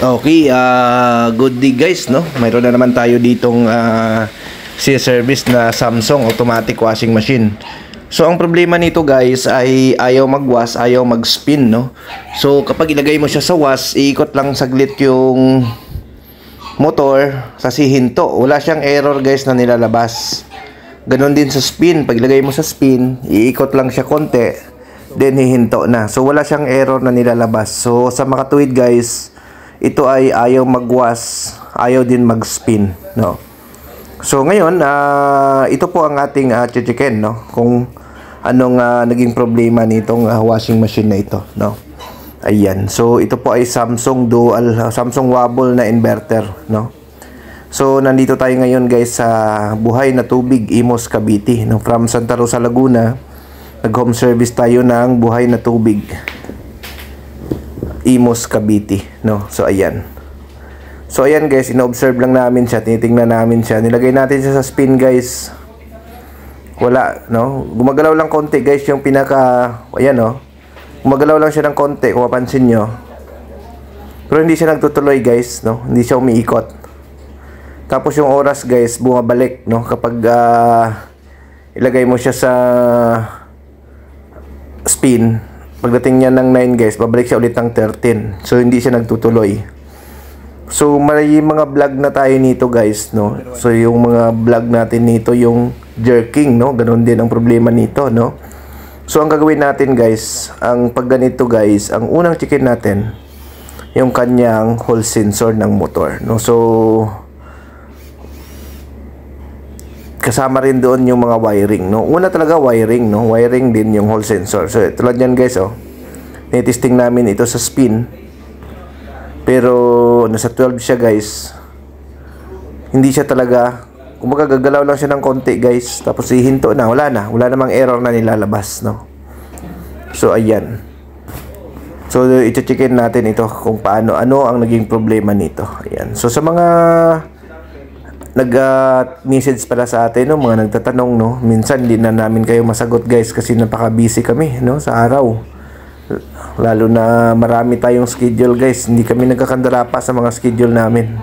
Okay, good day guys, no? Mayroon na naman tayo ditong service na Samsung automatic washing machine. So ang problema nito guys ay ayaw mag-wash, ayaw mag-spin, no? So kapag ilagay mo siya sa wash, iikot lang saglit yung motor sa hihinto. Wala siyang error guys na nilalabas. Ganon din sa spin, pag ilagay mo sa spin, iikot lang siya konti, then hihinto na. So wala siyang error na nilalabas. So sa makatuwid guys, ito ay ayaw mag-wash, ayaw din mag-spin, no? So ngayon, ito po ang ating chichiken, no? Kung anong naging problema nitong washing machine na ito, no? Ayan. So ito po ay Samsung Samsung Wobble na inverter, no? So nandito tayo ngayon guys sa Buhay na Tubig, Imus, Cavite, no? From Santa Rosa, Laguna. Nag-home service tayo ng Buhay na Tubig, Imus, Cavite, no? So ayan. So ayan guys, ino-observe lang namin siya, tinitingnan namin siya. Nilagay natin siya sa spin guys. Wala, no? Gumagalaw lang konti guys yung ayan, no? Gumagalaw lang siya ng konti kung mapansin nyo. Pero hindi siya nagtutuloy guys, no? Hindi siya umiikot. Tapos yung oras guys, bumabalik, no? Kapag ilagay mo siya sa spin, pagdating niya ng 9 guys, babalik siya ulit ng 13. So hindi siya nagtutuloy. So may mga vlog na tayo nito guys, no? So yung mga vlog natin nito yung jerking, no? Ganon din ang problema nito, no? So ang gagawin natin guys, ang pag ganito guys, ang unang checkin natin yung kanyang hall sensor ng motor, no? So kasama rin doon yung mga wiring, no? Una talaga wiring, no? Wiring din yung hall sensor. So tulad yan guys, oh. Tinitesting namin ito sa spin. Pero nasa 12 siya guys. Hindi siya talaga, kumbaga gagalaw lang siya ng konti guys. Tapos ihinto na, wala namang error na nilalabas, no? So ayan. So i-checkin natin ito kung ano ang naging problema nito. Ayan. So sa mga nag-message pala sa atin, no, mga nagtatanong, no, minsan hindi na namin kayo masagot guys kasi napaka-busy kami, no, sa araw. Lalo na marami tayong schedule guys. Hindi kami nagkakandara pa sa mga schedule namin.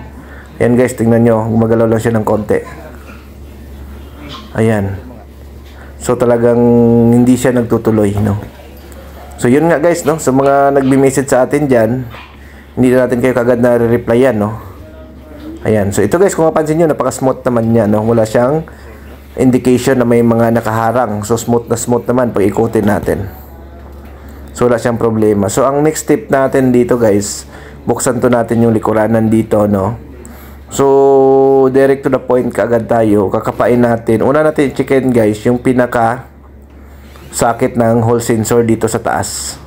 Ayan guys, tingnan nyo, gumagalaw lang siya ng konti. Ayan. So talagang hindi siya nagtutuloy, no. So yun nga guys, no, sa mga nagbi-message sa atin dyan, hindi na natin kayo kagad na re-replyan, no. Ayan. So ito guys, kung mapansin nyo, napaka-smooth naman niya, no. Wala siyang indication na may mga nakaharang. So smooth naman pag ikutin natin. So wala siyang problema. So ang next step natin dito guys, buksan to natin yung likuranan dito, no. So direct to the point kaagad tayo. Kakapain natin. Una natin i-checkin guys yung pinaka socket ng hall sensor dito sa taas,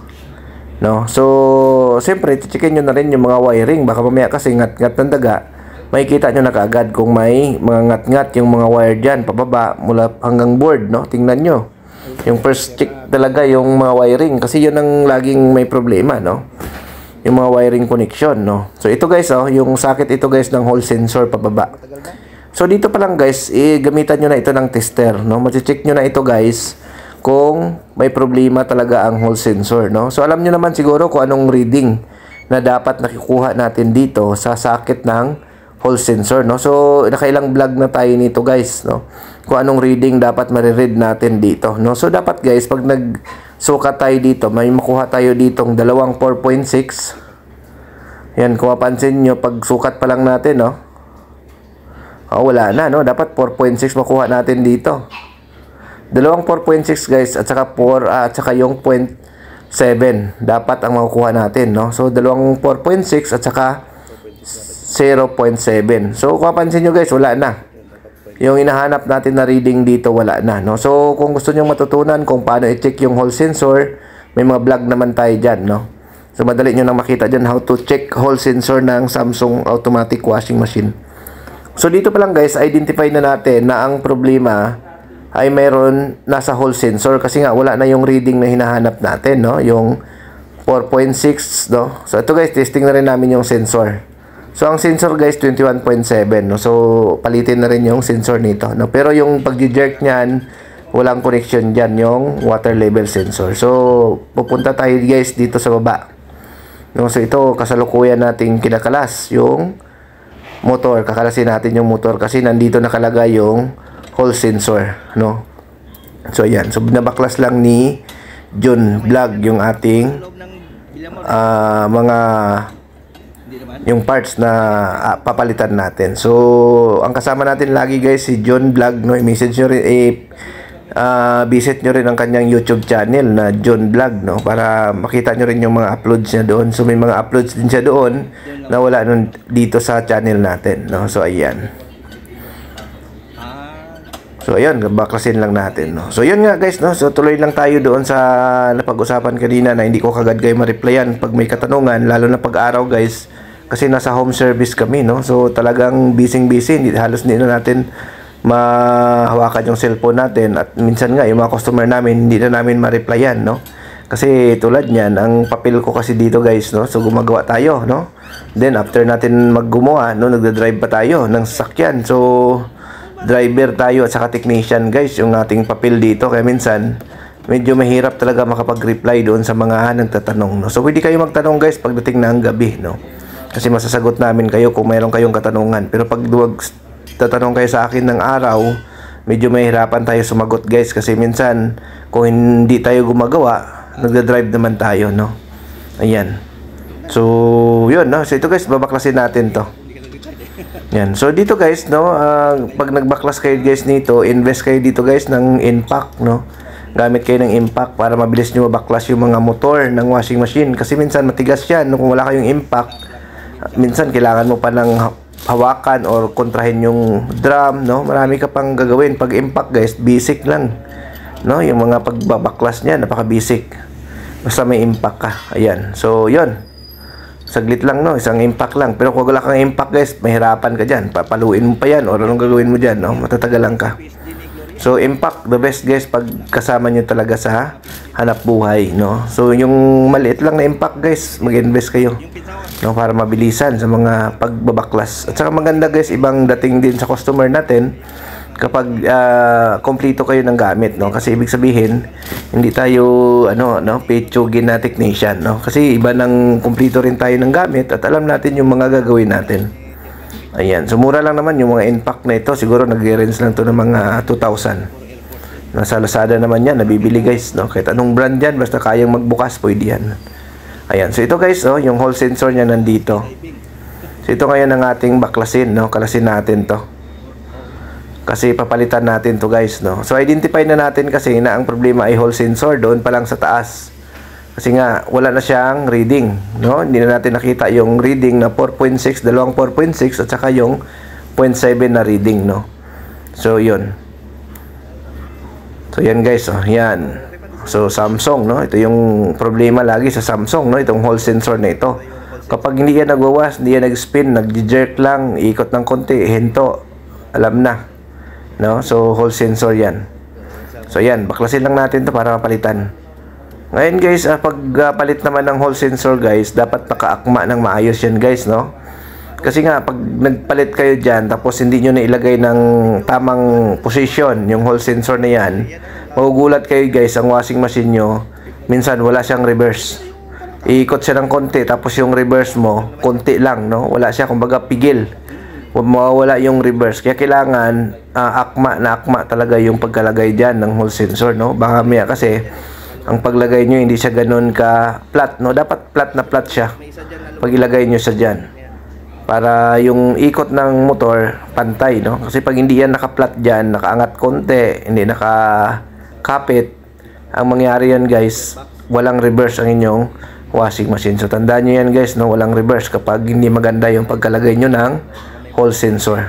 no. So siyempre i-checkin nyo na rin yung mga wiring. Baka mamaya kasi ngat-ngat ng daga, makikita nyo na kaagad kung may mga ngat-ngat yung mga wire dyan pababa mula hanggang board, no. Tingnan nyo. Yung first check talaga yung mga wiring kasi yun ang laging may problema, no. Yung mga wiring connection, no. So ito guys, oh, yung socket ito guys ng hall sensor pababa. So dito pa lang guys, gamitan nyo na ito ng tester, no. Mati-check nyo na ito guys kung may problema talaga ang hall sensor, no. So alam nyo naman siguro kung anong reading na dapat nakikuha natin dito sa socket ng hall sensor, no. So nakailang vlog na tayo nito guys, no, kung anong reading dapat mariread natin dito, no. So dapat guys, pag nagsukat tayo dito, may makuha tayo ditong dalawang 4.6. Yan, kung mapansin nyo, pag sukat pa lang natin, no, wala na, no. Dapat 4.6 makuha natin dito. Dalawang 4.6 guys, at saka 4 at saka yung 0.7 dapat ang makukuha natin, no. So dalawang 4.6 at saka 0.7. So kung mapansin nyo guys, wala na. Yung hinahanap natin na reading dito, wala na, no. So kung gusto nyo matutunan kung paano i-check yung hall sensor, may mga vlog naman tayo dyan, no. So madali nyo nang makita dyan how to check hall sensor ng Samsung automatic washing machine. So dito pa lang guys, identify na natin na ang problema ay mayroon nasa hall sensor kasi nga wala na yung reading na hinahanap natin, no. Yung 4.6, no. So ito guys, testing na rin namin yung sensor. So ang sensor guys 21.7, no. So palitin na rin yung sensor nito, no. Pero yung pag-jerk niyan, walang connection diyan yung water level sensor. So pupunta tayo guys dito sa baba. No, so ito kasalukuyan nating kinakalas yung motor. Kakalasin natin yung motor kasi nandito nakalagay yung hall sensor, no. So ayan, so binabaklas lang ni John Vlog yung ating mga yung parts na papalitan natin. So ang kasama natin lagi guys si John Vlog, no. I-message nyo rin, visit nyo rin ang kanyang YouTube channel na John Vlog, no, para makita nyo rin yung mga uploads niya doon. So may mga uploads din siya doon na wala nun dito sa channel natin, no. So ayan. So ayun, baklasin lang natin, no. So yun nga guys, no. So tuloy lang tayo doon sa napag-usapan kanina na hindi ko kagad kayo ma-replyan pag may katanungan, lalo na pag-araw guys, kasi nasa home service kami, no. So talagang busy, hindi halos hindi na natin mahawakan yung cellphone natin, at minsan nga yung mga customer namin hindi na namin ma-replyan, no. Kasi tulad niyan, ang papel ko kasi dito guys, no. So gumagawa tayo, no. Then after natin maggumawa, no, nagda-drive pa tayo ng sasakyan. So driver tayo at saka technician guys yung ating papel dito, kaya minsan medyo mahirap talaga makapag-reply doon sa mga nagtatanong, no. So pwede kayo magtanong guys pagdating ng gabi, no, kasi masasagot namin kayo kung mayroon kayong katanungan. Pero pag tatanong kayo sa akin ng araw, medyo mahirapan tayo sumagot guys, kasi minsan kung hindi tayo gumagawa, nagda-drive naman tayo, no. Ayan, so yun, no. So ito guys, babaklasin natin to. Yan. So dito guys, no, pag nagbaklas kayo guys nito, invest kayo dito guys ng impact, no. Gamit kayo ng impact para mabilis nyo mabaklas yung mga motor ng washing machine, kasi minsan matigas yan, no? Kung wala kayong impact, minsan kailangan mo pa ng hawakan or kontrahin yung drum, no. Marami ka pang gagawin. Pag impact guys, basic lang, no. Yung mga pagbabaklas niya, napaka basic, basta may impact ka. Ayan. So yun, saglit lang, no, isang impact lang. Pero kung wala kang impact guys, mahirapan ka dyan, papaluin mo pa yan or anong gagawin mo dyan, no, matatagalan ka. So impact, the best guys pag kasama nyo talaga sa hanap buhay, no. So yung maliit lang na impact guys, mag-invest kayo, no, para mabilisan sa mga pagbabaklas. At saka maganda guys, ibang dating din sa customer natin kapag kompleto kayo ng gamit, no, kasi ibig sabihin hindi tayo pechugin na technician, no, kasi iba ng kompleto rin tayo ng gamit at alam natin yung mga gagawin natin. Ayan, so mura lang naman yung mga impact na ito, siguro nag-range lang to ng mga 2,000. Nasa Lazada naman yan, nabibili guys, no, kahit anong brand yan, basta kayang magbukas, pwede yan. Ayan, so ito guys, oh, yung hall sensor nya nandito. So ito ngayon ang ating baklasin, no, kalasin natin to. Kasi papalitan natin to guys, no. So identify na natin kasi na ang problema ay hall sensor doon pa lang sa taas. Kasi nga wala na siyang reading, no. Hindi na natin nakita yung reading na 4.6, dalawang 4.6 at saka yung 0.7 na reading, no. So yun. So yan guys, oh, yan. So Samsung, no, ito yung problema lagi sa Samsung, no, itong hall sensor na ito. Kapag hindi yan nagwawas, hindi yan nag-spin, nag-jerk lang, ikot ng konti, hinto, alam na, no. So hall sensor yan. So yan, baklasin lang natin to para mapalitan. Ngayon guys, pag palit naman ng hall sensor guys, dapat nakaakma ng maayos yan guys, no. Kasi nga pag nagpalit kayo dyan tapos hindi nyo na ilagay ng tamang position yung hall sensor na yan, magugulat kayo guys, ang washing machine nyo minsan wala siyang reverse. Iikot siya ng konti tapos yung reverse mo konti lang, no. Wala siya, kumbaga pigil, mawawala yung reverse. Kaya kailangan akma talaga yung pagkalagay dyan ng hall sensor, no. Baka maya kasi ang paglagay nyo hindi siya ganun ka flat, no. Dapat flat na flat siya pag ilagay nyo sa dyan, para yung ikot ng motor pantay, no. Kasi pag hindi yan naka-flat dyan, nakaangat konti, hindi nakakapit, ang mangyari yan guys, walang reverse ang inyong washing machine. So tandaan nyo yan guys, no, walang reverse kapag hindi maganda yung pagkalagay nyo ng hall sensor.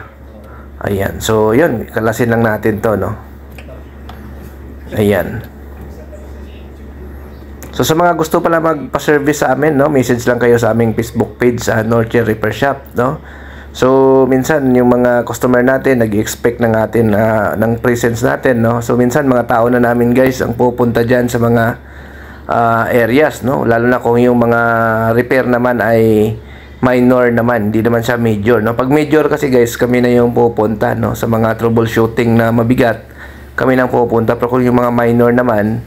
Ayan, so yun, kalasin lang natin to, no. Ayan. So sa mga gusto pala magpa-service sa amin, no, message lang kayo sa aming Facebook page sa Northern Repair Shop, no. So minsan yung mga customer natin nag-expect ng atin ng presence natin, no. So minsan mga tao na namin guys ang pupunta diyan sa mga areas, no. Lalo na kung yung mga repair naman ay minor naman, hindi naman siya major, no. Pag major kasi guys, kami na yung pupunta, no, sa mga troubleshooting na mabigat, kami nang pupunta. Pero kung yung mga minor naman,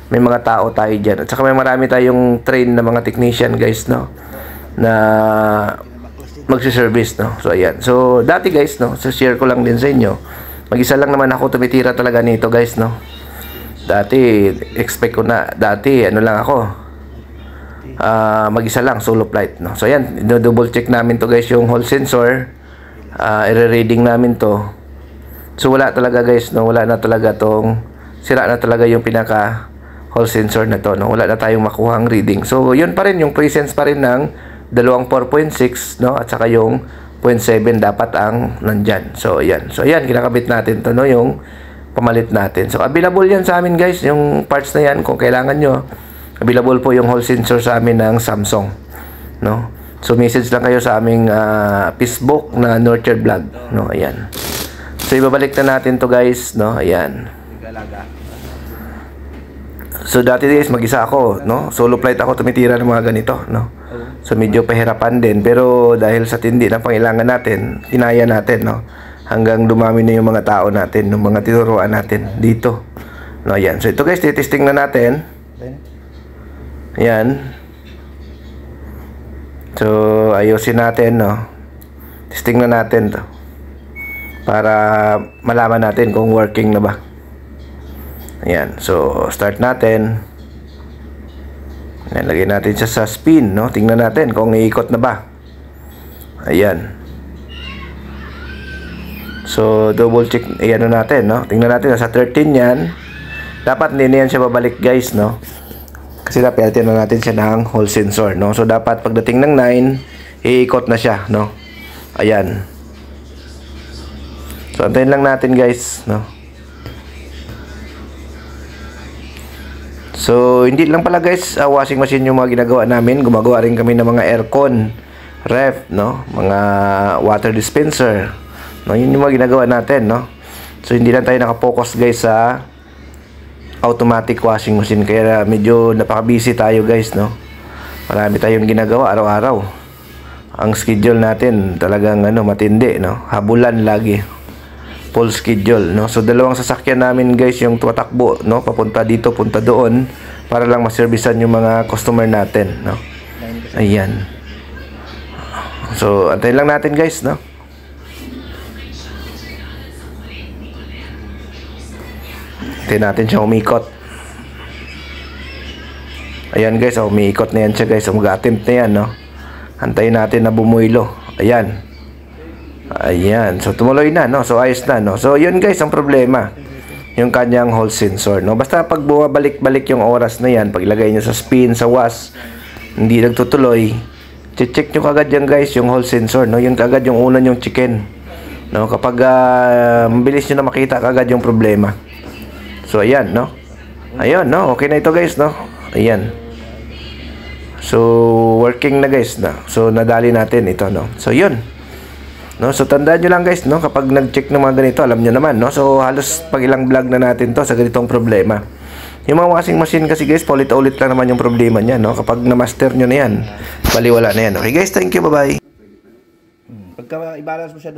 may mga tao tayo dyan. At saka may marami tayong train na mga technician guys, no. na magsi-service, no. So ayan. So dati guys, no, so share ko lang din sa inyo. Mag-isa lang naman ako tumitira talaga nito guys, no. Dati expect ko na dati ano lang ako. Mag-isa lang solo flight, no. So ayan, double check namin to guys yung hall sensor. I-reading namin to. So wala talaga guys, no. Wala na talaga tong sira na talaga yung pinaka hall sensor na to, no. Wala na tayong makuhang reading. So yun pa rin yung presence pa rin ng dalawang 4.6, no, at saka yung 0.7 dapat ang nandyan. So ayan. So ayan, kinakabit natin to, no, yung pamalit natin. So available yan sa amin guys, yung parts na yan kung kailangan nyo. Available po yung hall sensor sa amin ng Samsung, no. So message lang kayo sa aming Facebook na Nurture Vlog, no. Ayan. So ibabalik na natin to guys, no. Ayan. So dati guys, mag-isa ako, no. Solo flight ako tumitira ng mga ganito, no. So medyo pahirapan din, pero dahil sa tindi ng pangailangan natin, kinaya natin, no. Hanggang dumami na yung mga tao natin, yung mga tinuruan natin dito. No, ayan. So ito guys, titesting na natin. Ayan. So ayusin natin, no. Testing na natin to. Para malaman natin kung working na ba. Ayan. So start natin. Ayan, lagyan natin siya sa spin, no? Tingnan natin kung iikot na ba. Ayan. So, double check, ayan natin, no? Tingnan natin, nasa 13 yan. Dapat hindi na yan siya babalik, guys, no? Kasi napilitin na natin siya ng hall sensor, no? So, dapat pagdating ng 9, iikot na siya, no? Ayan. So, antayin lang natin, guys, no? So, hindi lang pala guys, washing machine yung mga ginagawa namin. Gumagawa rin kami ng mga aircon, ref, no? Mga water dispenser. No, yun yung mga ginagawa natin, no? So, hindi lang tayo nakapokus guys sa automatic washing machine. Kaya medyo napaka-busy tayo guys, no? Marami tayong ginagawa araw-araw. Ang schedule natin talagang matindi, no? Habulan lagi. Full schedule, no? So dalawang sasakyan namin guys yung tumatakbo, no? Papunta dito, punta doon para lang maservisan yung mga customer natin, no? Ayan. So antayin lang natin guys, no? Antayin natin siya umikot. Ayan guys, umiikot na yan siya guys. Mag-attempt na yan, no? Antayin natin na bumuilo. Ayan. Ayan, so tumuloy na, no? So ayos na, no? So yun guys, ang problema yung kanyang hall sensor, no? Basta pag bumabalik-balik yung oras na yan, pag ilagay nyo sa spin, sa was, hindi nagtutuloy, check nyo kagad yan guys, yung hall sensor, no? Yun kagad yung una yung chicken, no? Kapag mabilis nyo na makita kagad yung problema. So ayan, no? Ayun, no? Okay na ito guys, no? Ayan. So working na guys, no? So nadali natin ito, no? So yun. No, so tandaan nyo lang guys, no, kapag nag-check ng mga ganito, alam nyo naman, no, so halos pag ilang vlog na natin to sa ganitong problema. Yung mga washing machine kasi guys, paulit-ulit lang naman yung problema niya, no, kapag na-master nyo na yan, baliwala na yan. Okay guys, thank you, bye-bye. Pagka i-balance mo siya